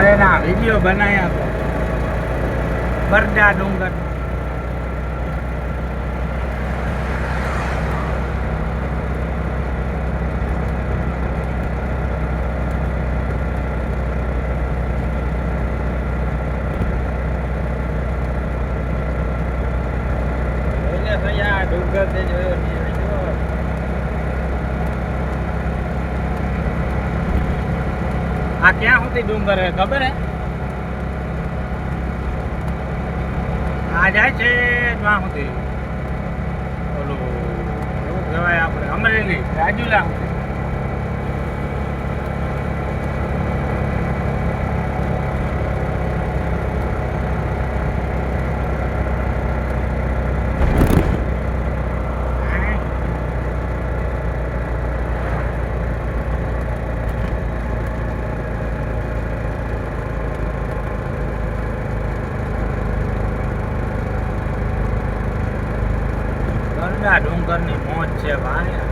અરે ના વિડીયો બનાયા તો બરડા ડુંગર ડુંગર તે જોયો નહીં આ ક્યાં સુધી ડુંગર હે ખબર હે આ જાય છે ત્યાં સુધી ઓલું એવું કહેવાય આપણે અમરેલી રાજુલા સુધી ડુંગરની મોજ છે ભાઈ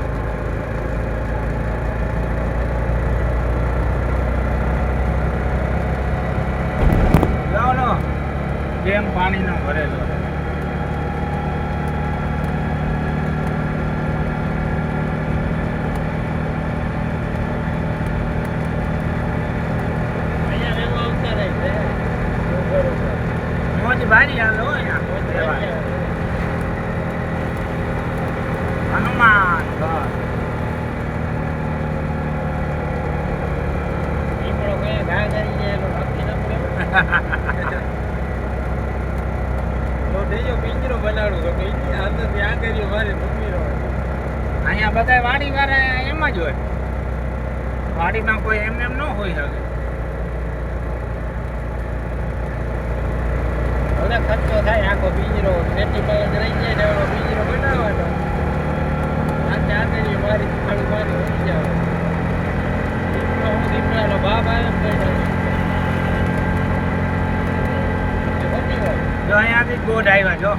ડેમ પાણીનો ભરેલો મોજ ભારી હાલો અહીંયા હનુમાન પિંજરો બનાવડું અંદર ત્યાં કર્યું મારે અહીંયા બધા વાડી વાળા એમ જ હોય વાડીમાં કોઈ એમને એમ ન હોઈ શકે હવે ખર્ચો થાય આખો પિંજરો પેટી પર રહી જાય ને પિંજરો બનાવવાનો મારી ખાડું મારી ઉડી જાવ હું દીપડાનો બાપ આવ્યો જો અહીંયાથી ગોડ આવ્યા જો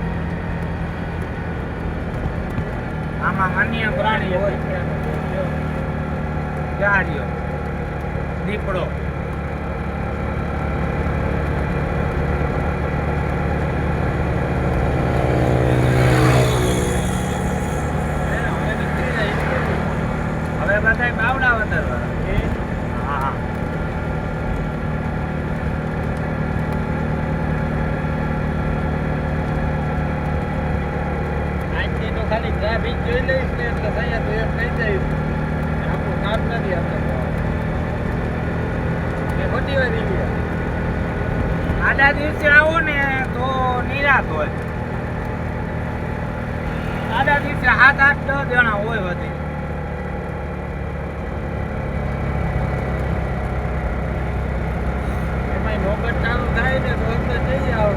આમાં અન્ય પ્રાણી હોય ગાડીઓ દીપડો હવે બધા બાવડા વધારવા હા ખાલી ટ્રાફિક જોઈ લઈશ ને એટલે થયા તો એમ થઈ જઈશ આપણું કામ નથી આપણે ખોટી વાર આડા દિવસે આવો ને તો નિરાત હોય આડા દિવસે 7-8-10 જણા હોય વધી એમાં નોબત ચાલુ થાય ને તો અંદર જઈ આવો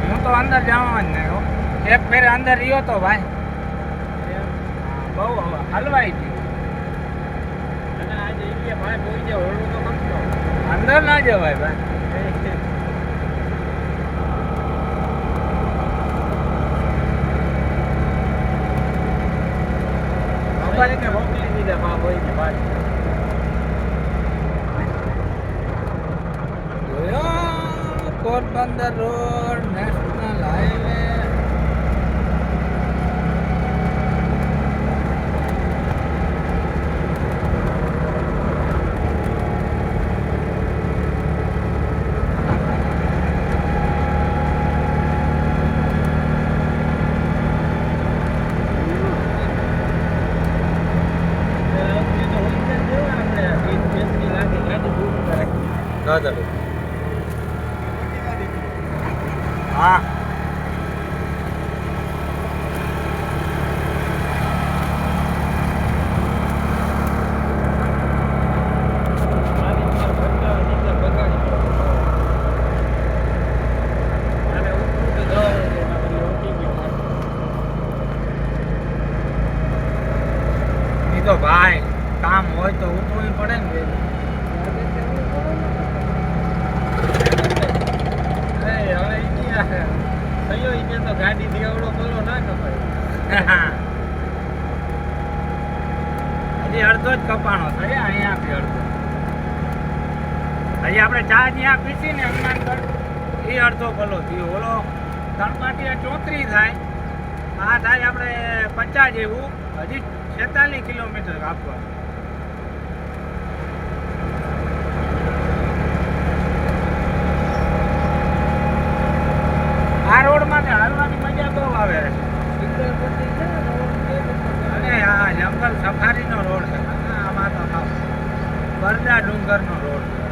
હું તો અંદર જવા જ નહીં એક ફેર અંદર રહ્યો તો ભાઈ બહુ હલવાઈ ગયું અને આજે ઇન્ડિયા ભાઈ બોઈ જાય હોળું તો કરતો અંદર ના જવાય ભાઈ મોકલી દીધા બા બોઈ ને ભાઈ પોરબંદર રોડ નેશનલ હાઈવે હા તો ભાઈ કામ હોય તો ઉઠવું પડે ને ગાડી થી અવડો બોલો ના કપાય હજી અડધો જ કપાણો છે અહીંયા બી અડધો. હજી આપણે ચા જ્યાં પીસી ને હનુમાનગઢ એ અડધો ભલો થયો. ઓલો તળપાટીયા 34 થાય, આ થાય આપણે 50 જેવું. હજી 46 કિલોમીટર કાપવા. આ રોડમાં હાલવાની મજા બહુ આવે છે. સિકંદરપટ્ટી છે ને, રોડ છે ને, અને આ જંગલ સફારીનો રોડ છે. આમાં તો બરડા ડુંગરનો રોડ છે.